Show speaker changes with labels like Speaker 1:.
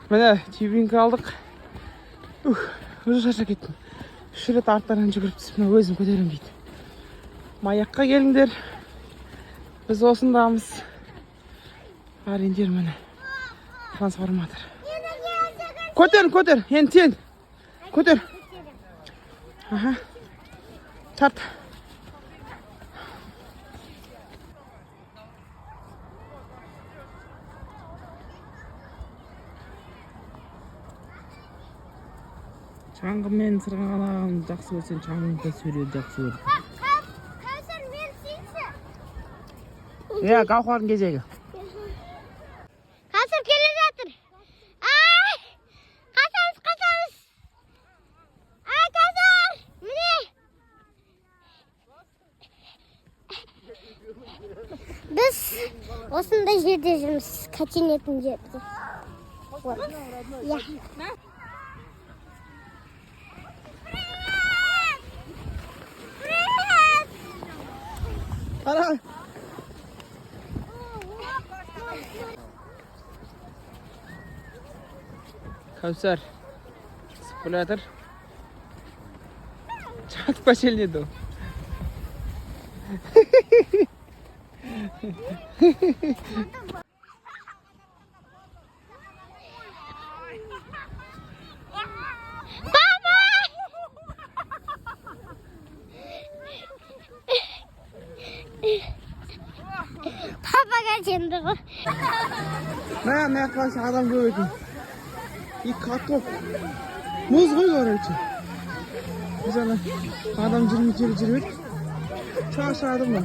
Speaker 1: Mine çiğbinki aldık. Уже шаршап кеттім. 3 рет арттарынан жүгіріп түсіп, мына өзім көтерем дейді. Маякқа келіңдер. Біз осындамыз. Арендер міне. Трансформатор. Көтер, енді сен. Көтер. Аха. Тарт. Шаңғымен сырғанағанды жақсы көрсең, шаңғында сөйлеуді жақсы көр.
Speaker 2: Қазір мен сүйші.
Speaker 1: Гауһардың кезегі.
Speaker 2: Қазір келе жатыр. Қасамыз. Қазір. Міне. Біз осындай жерде жүрміз. Качинетін жерде.
Speaker 1: Ара. Кәусар. Сыпылатыр. Çat başeliydi o.
Speaker 2: Papaga kendi o.
Speaker 1: Ne yaklaşık adam gördüm. İlk katok. Muz koy oraya. Güzel. Adam cırmı. Çağırsadım mı?